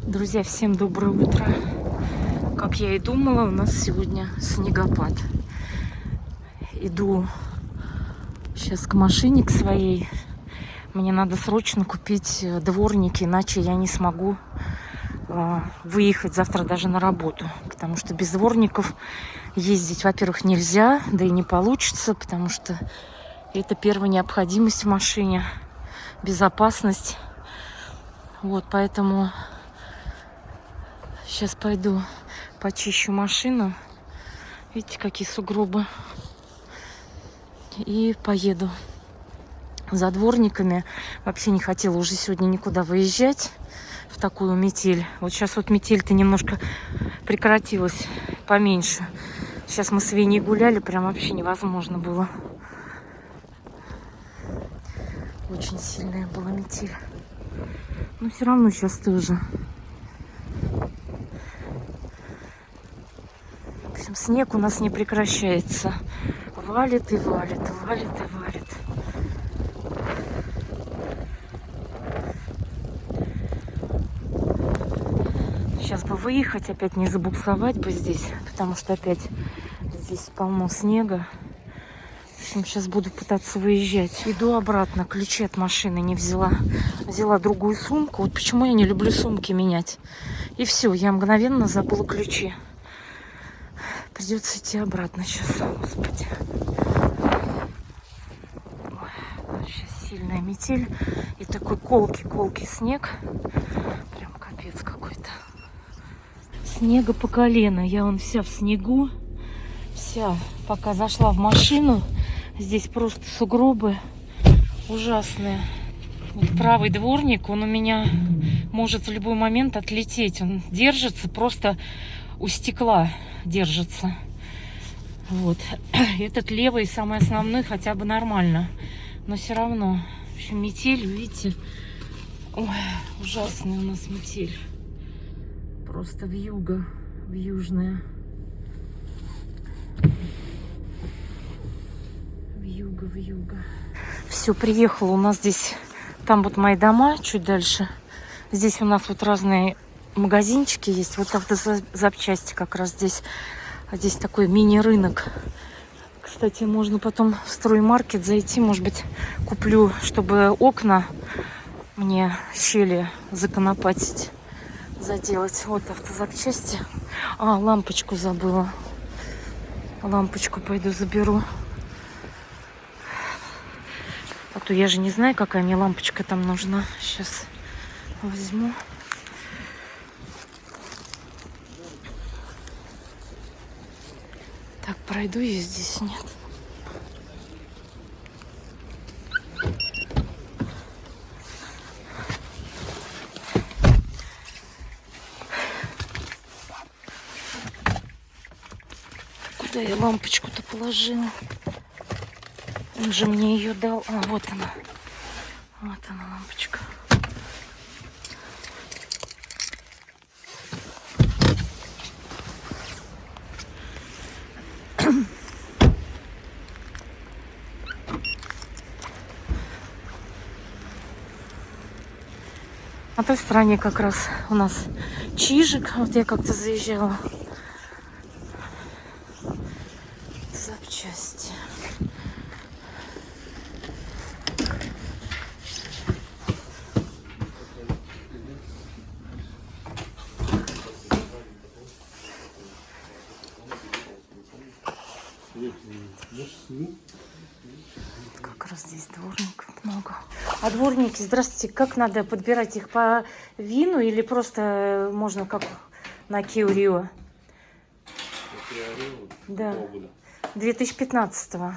Друзья, всем доброе утро. Как я и думала, у нас сегодня снегопад. Иду сейчас к машине к своей. Мне надо срочно купить дворники, иначе я не смогу выехать завтра даже на работу. Потому что без дворников ездить, во-первых, нельзя, да и не получится, потому что это первая необходимость в машине. Безопасность. Вот, поэтому сейчас пойду почищу машину. Видите, какие сугробы. И поеду за дворниками. Вообще не хотела уже сегодня никуда выезжать в такую метель. Вот сейчас вот метель-то немножко прекратилась, поменьше. Сейчас мы с Веней гуляли, прям вообще невозможно было. Очень сильная была метель. Но все равно сейчас тоже. В общем, снег у нас не прекращается. Валит и валит, валит и валит. Сейчас бы выехать, опять не забуксовать бы здесь, потому что опять здесь полно снега. В общем, сейчас буду пытаться выезжать. Иду обратно, ключи от машины не взяла. Взяла другую сумку. Вот почему я не люблю сумки менять. И все, я мгновенно забыла ключи. Придется идти обратно сейчас. Господи. Ой, сейчас сильная метель. И такой колкий снег. Прям капец какой-то. Снега по колено. Я вон вся в снегу. Вся. Пока зашла в машину. Здесь просто сугробы ужасные. Вот правый дворник, он у меня может в любой момент отлететь. Он держится, просто у стекла держится. Вот. Этот левый, самый основной, хотя бы нормально. Но все равно. В общем, метель, видите? Ой, ужасная у нас метель. Просто вьюга, вьюжная. Вьюга. Все, приехала. У нас здесь, там вот мои дома, чуть дальше. Здесь у нас вот разные магазинчики есть. Вот автозапчасти как раз здесь. А здесь такой мини-рынок. Кстати, можно потом в строймаркет зайти. Может быть, куплю, чтобы окна мне щели законопатить, заделать. Вот автозапчасти. А, лампочку забыла. Лампочку пойду заберу. А то я же не знаю, какая мне лампочка там нужна. Сейчас возьму. Так, пройду я здесь, нет. Куда я лампочку-то положила? Он же мне ее дал. А, вот она. Вот она, лампочка. На той стороне как раз у нас Чижик. Вот я как-то заезжала. Запчасти. Как раз здесь дворников много. А дворники, здравствуйте, как надо подбирать их по ВИНу или просто можно как на Kia Rio? Да. 2015-го.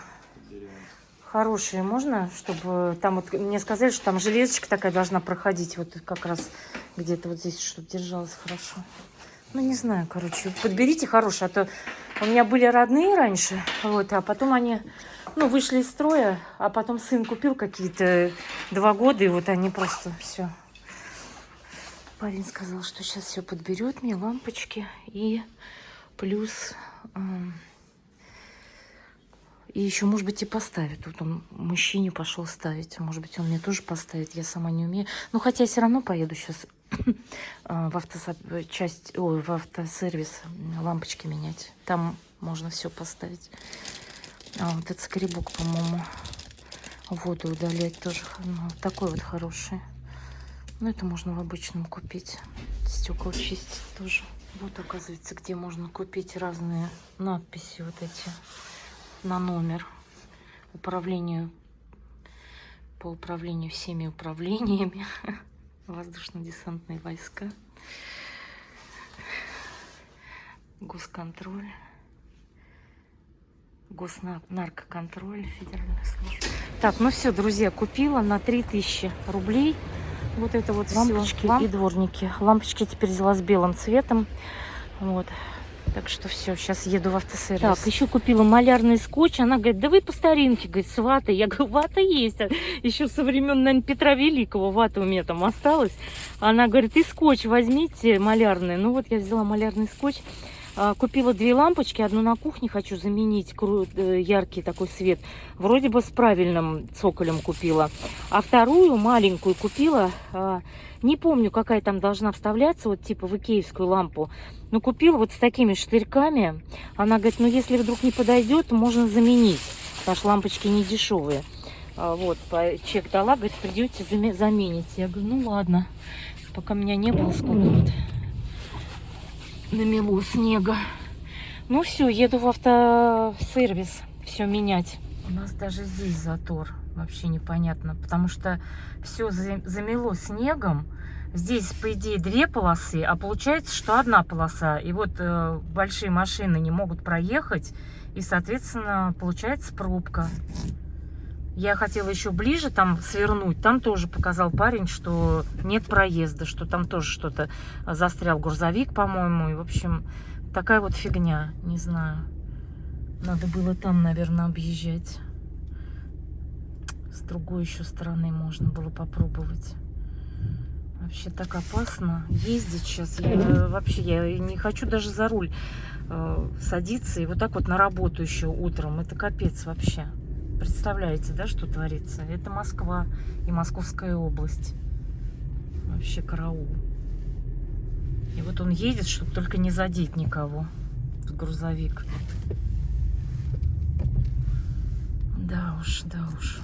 Хорошие можно, чтобы там вот мне сказали, что там железочка такая должна проходить, вот как раз где-то вот здесь, чтобы держалась хорошо. Ну, не знаю, короче, подберите хорошие, а то у меня были родные раньше, вот, а потом они, ну, вышли из строя, а потом сын купил какие-то 2 года, и вот они просто все. Парень сказал, что сейчас все подберет мне, лампочки, и плюс... И еще, может быть, и поставит. Вот он мужчине пошел ставить. Может быть, он мне тоже поставит. Я сама не умею. Ну, хотя я все равно поеду сейчас в автосервис лампочки менять. Там можно все поставить. Вот этот скребок, по-моему, воду удалять тоже. Ну, такой вот хороший. Ну, это можно в обычном купить. Стекла чистить тоже. Вот, оказывается, где можно купить разные надписи вот эти на номер. Управлению по управлению всеми управлениями. Воздушно-десантные войска. Госконтроль. Госнаркоконтроль. Федеральная служба. Так, ну все, друзья, купила на 3000 рублей. Вот это вот лампочки и дворники. Лампочки теперь взяла с белым цветом. Вот. Так что все, сейчас еду в автосервис. Так, еще купила малярный скотч. Она говорит, да вы по старинке, говорит, с ватой. Я говорю, вата есть. Еще со времен, наверное, Петра Великого вата у меня там осталась. Она говорит, и скотч возьмите малярный. Ну вот я взяла малярный скотч. Купила 2 лампочки. Одну на кухне хочу заменить. Яркий такой свет. Вроде бы с правильным цоколем купила. А вторую маленькую купила. Не помню, какая там должна вставляться. Вот типа в икеевскую лампу. Но купила вот с такими штырьками. Она говорит, ну если вдруг не подойдет, то можно заменить. Потому что лампочки не дешевые. Вот, чек дала, говорит, придете заменить. Я говорю, ну ладно. Пока меня не было, сколько вот намело снега. Ну все, еду в автосервис все менять. У нас даже здесь затор. Вообще непонятно. Потому что все замело снегом. Здесь, по идее, 2 полосы, а получается, что 1 полоса. И вот большие машины не могут проехать. И, соответственно, получается пробка. Я хотела еще ближе там свернуть. Там тоже показал парень, что нет проезда, что там тоже что-то застрял грузовик, по-моему. И, в общем, такая вот фигня. Не знаю. Надо было там, наверное, объезжать. С другой еще стороны можно было попробовать. Вообще так опасно ездить сейчас. Я не хочу даже за руль садиться. И вот так вот на работу еще утром. Это капец вообще. Представляете, да, что творится? Это Москва и Московская область. Вообще караул. И вот он едет, чтобы только не задеть никого. Грузовик. Да уж, да уж.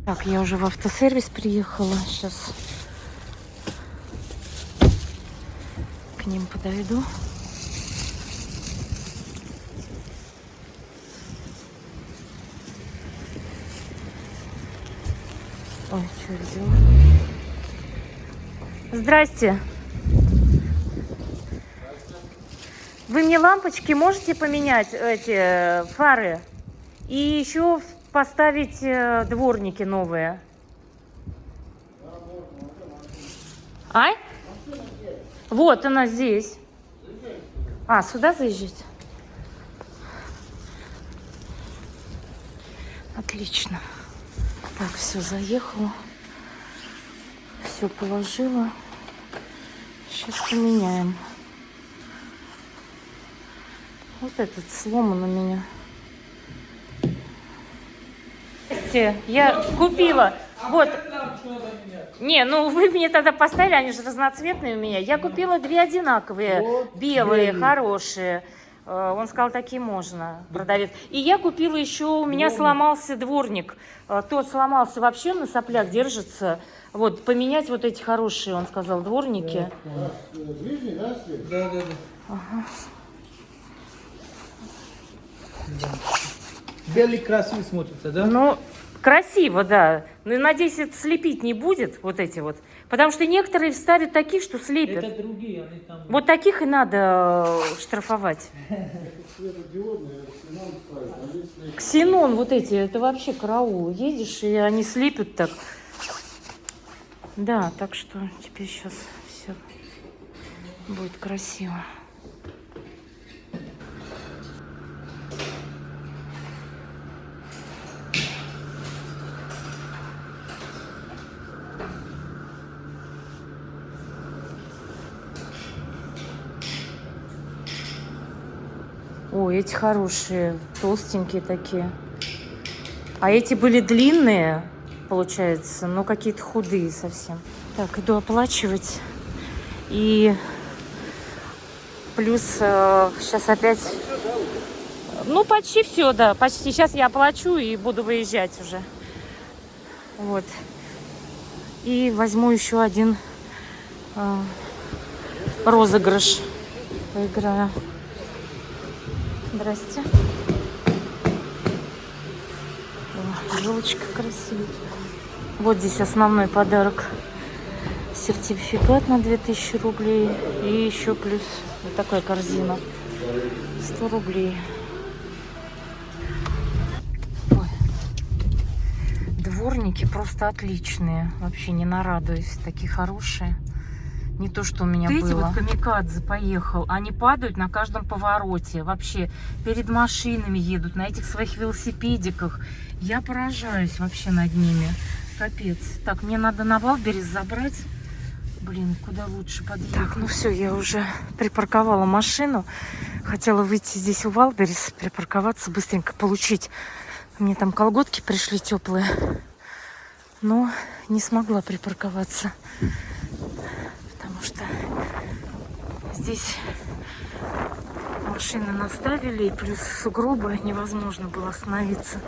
Так, я уже в автосервис приехала. Сейчас к ним подойду. Ой, что я взяла? Здрасте. Вы мне лампочки можете поменять, эти фары? И еще поставить дворники новые. А? Вот она здесь. А, сюда заезжать? Отлично. Так, все, заехала. Все положила. Сейчас поменяем. Вот этот сломан у меня. Я купила. Вот. Не, ну вы мне тогда поставили, они же разноцветные у меня. Я купила 2 одинаковые, вот, белые, хорошие. Он сказал, такие можно, продавец. И я купила еще, у меня сломался дворник. Тот сломался вообще, на соплях держится. Вот, поменять вот эти хорошие, он сказал, дворники. Да. Ага. Белый красивый смотрится, да? Ну, красиво, да. Но, надеюсь, это слепить не будет, вот эти вот. Потому что некоторые ставят таких, что слепят. Это другие, они там... Вот таких и надо штрафовать. Ксенон вот эти, это вообще караул. Едешь, и они слепят так. Да, так что теперь сейчас все будет красиво. Ой, эти хорошие, толстенькие такие. А эти были длинные. получается, но какие-то худые совсем. Так, иду оплачивать. И плюс сейчас опять... Ну, почти все, да, почти. Сейчас я оплачу и буду выезжать уже. Вот. И возьму еще один розыгрыш. Поиграю. Здрасте. О, елочка красивая. Вот здесь основной подарок. Сертификат на 2000 рублей. И еще плюс вот такая корзина. 100 рублей. Ой. Дворники просто отличные. Вообще не нарадуюсь. Такие хорошие. Не то, что у меня было. Эти вот камикадзе поехал. Они падают на каждом повороте. Вообще перед машинами едут на этих своих велосипедиках. Я поражаюсь вообще над ними. Капец. Так, мне надо на Валберес забрать. Блин, куда лучше подъехать? Так, ну все, я уже припарковала машину. Хотела выйти здесь у Валберес, припарковаться, быстренько получить. Мне там колготки пришли теплые. Но не смогла припарковаться. Потому что здесь машины наставили, и плюс сугробы, невозможно было остановиться.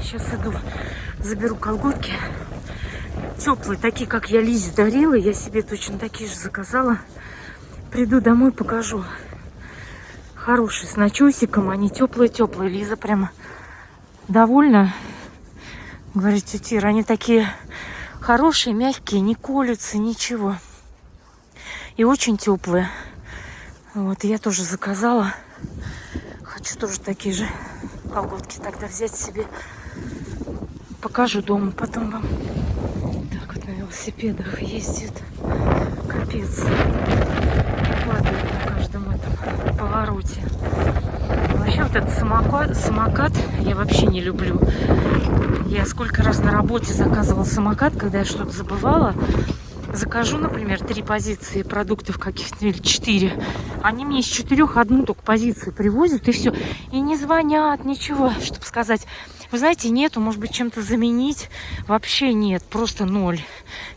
Сейчас иду, заберу колготки. Теплые, такие, как я Лизе дарила. Я себе точно такие же заказала. Приду домой, покажу. Хорошие, с начесиком, они теплые-теплые. Лиза прямо довольна. Говорит, тетя Ира, они такие хорошие, мягкие, не колются, ничего. И очень теплые. Вот, я тоже заказала. Хочу тоже такие же колготки тогда взять себе. Покажу дома потом вам. Так вот на велосипедах ездит. Капец. Падает на каждом этом повороте. Вообще вот этот самокат я вообще не люблю. Я сколько раз на работе заказывала самокат, когда я что-то забывала. Закажу, например, 3 позиции продуктов каких-то или 4. Они мне из 4 одну только позицию привозят, и все. И не звонят, ничего, чтобы сказать. Вы знаете, нету, может быть, чем-то заменить. Вообще нет, просто 0.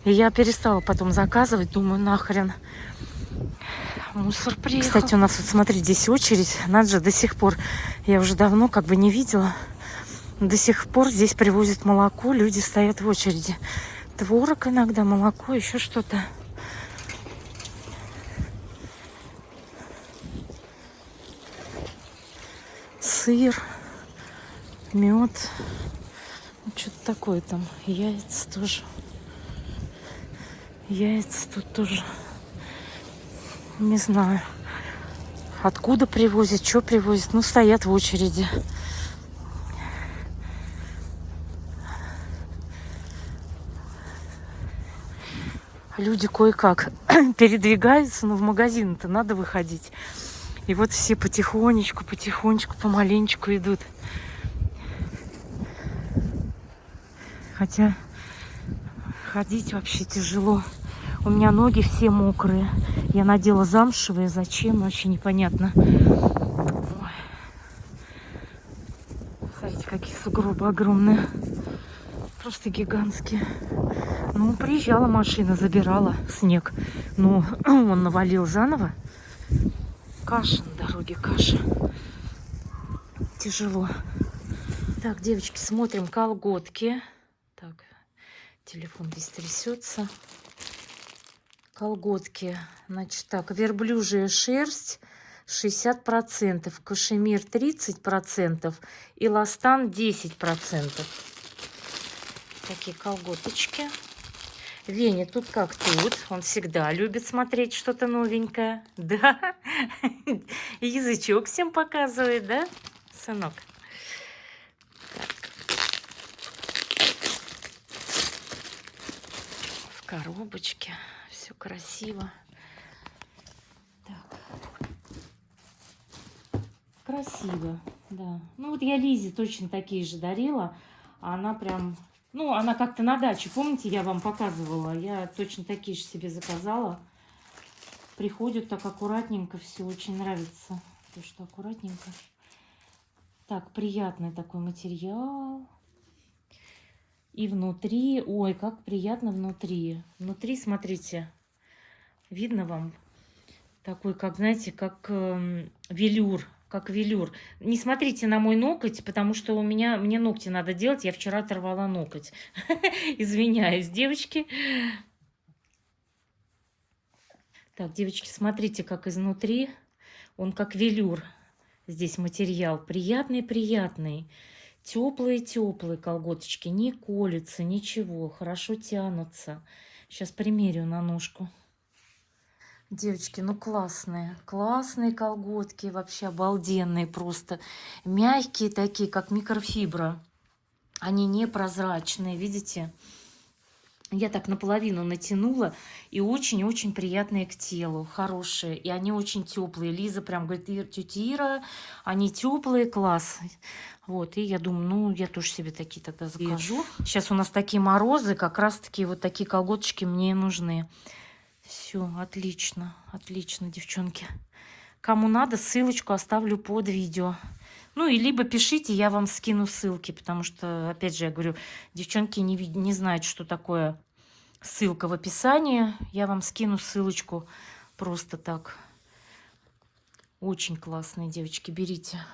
И я перестала потом заказывать, думаю, нахрен. Мусор приехал. Кстати, у нас, вот смотри, здесь очередь. Надо же, до сих пор, я уже давно как бы не видела. До сих пор здесь привозят молоко, люди стоят в очереди. Творог иногда, молоко, еще что-то. Сыр, мед. Что-то такое там. Яйца тоже. Яйца тут тоже. Не знаю, откуда привозят, что привозят. Ну, стоят в очереди. Люди кое-как передвигаются, но в магазин-то надо выходить. И вот все потихонечку, помаленечку идут. Хотя ходить вообще тяжело. У меня ноги все мокрые. Я надела замшевые. Зачем? Вообще непонятно. Ой. Смотрите, какие сугробы огромные. Просто гигантские. Ну, приезжала машина, забирала снег. Но он навалил заново. Каша на дороге, каша. Тяжело. Так, девочки, смотрим колготки. Так, телефон здесь трясется. Колготки. Значит, так, верблюжья шерсть 60%, кашемир 30% и ластан 10%. Такие колготочки. Веня тут как тут. Он всегда любит смотреть что-то новенькое. Да? Язычок всем показывает, да, сынок? Так. В коробочке. Все красиво. Так. Красиво, да. Ну вот я Лизе точно такие же дарила. А она прям... Ну, она как-то на даче, помните, я вам показывала? Я точно такие же себе заказала. Приходят так аккуратненько, все очень нравится. То, что аккуратненько. Так, приятный такой материал. И внутри, ой, как приятно внутри. Внутри, смотрите, видно вам? Такой, как, знаете, как велюр. Как велюр. Не смотрите на мой ноготь, потому что мне ногти надо делать. Я вчера оторвала ноготь. Извиняюсь, девочки. Так, девочки, смотрите, как изнутри. Он как велюр. Здесь материал. Приятный-приятный. Теплые-теплые колготочки. Не колются, ничего. Хорошо тянутся. Сейчас примерю на ножку. Девочки, ну классные. Классные колготки. Вообще обалденные просто. Мягкие такие, как микрофибра. Они непрозрачные, видите? Я так наполовину натянула. И очень-очень приятные к телу. Хорошие. И они очень теплые. Лиза прям говорит: тетя Ира, они теплые, класс. Вот, и я думаю, ну, я тоже себе такие тогда закажу. Сейчас у нас такие морозы, как раз-таки вот такие колготочки мне и нужны. Все, отлично, отлично, девчонки. Кому надо, ссылочку оставлю под видео. Ну, и либо пишите, я вам скину ссылки, потому что, опять же, я говорю, девчонки не знают, что такое ссылка в описании. Я вам скину ссылочку просто так. Очень классные, девочки, берите.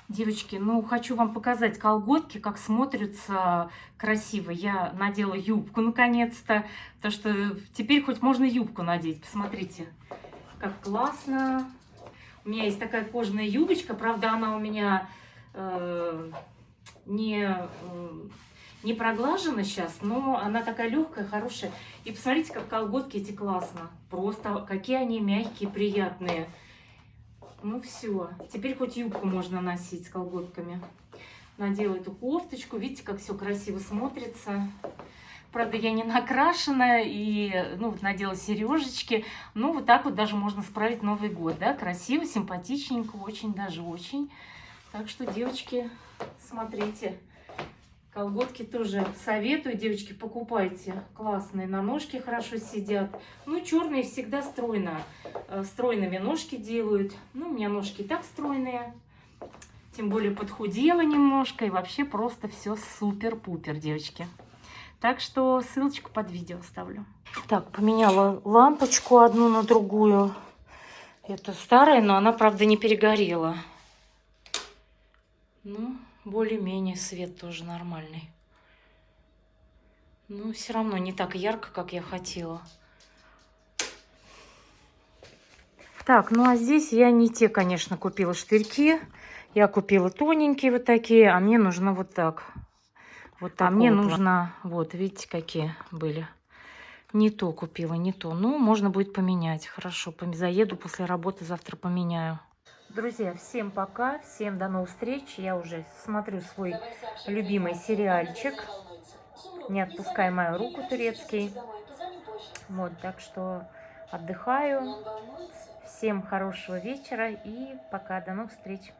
Девочки, ну, хочу вам показать колготки, как смотрятся красиво. Я надела юбку, наконец-то, потому что теперь хоть можно юбку надеть. Посмотрите, как классно. У меня есть такая кожаная юбочка, правда, она у меня не проглажена сейчас, но она такая легкая, хорошая. И посмотрите, как колготки эти классно. Просто какие они мягкие, приятные. Ну все, теперь хоть юбку можно носить с колготками. Надела эту кофточку, видите, как все красиво смотрится. Правда, я не накрашенная и, ну, вот надела сережечки. Ну, вот так вот даже можно справить Новый год, да? Красиво, симпатичненько, очень даже очень. Так что, девочки, смотрите. Колготки тоже советую, девочки, покупайте. Классные, на ножке хорошо сидят. Ну, черные всегда стройно. Стройными ножки делают. Ну, у меня ножки и так стройные. Тем более подхудела немножко. И вообще просто все супер-пупер, девочки. Так что ссылочку под видео оставлю. Так, поменяла лампочку одну на другую. Это старая, но она, правда, не перегорела. Ну, более-менее свет тоже нормальный. Но все равно не так ярко, как я хотела. Так, ну а здесь я не те, конечно, купила штырьки. Я купила тоненькие вот такие, а мне нужно вот так. Вот так. А мне нужно, вот, видите, какие были. Не то купила, не то. Ну, можно будет поменять. Хорошо, заеду после работы, завтра поменяю. Друзья, всем пока, всем до новых встреч. Я уже смотрю свой любимый сериальчик «Не отпускай мою руку», турецкий. Вот, так что отдыхаю. Всем хорошего вечера и пока, до новых встреч.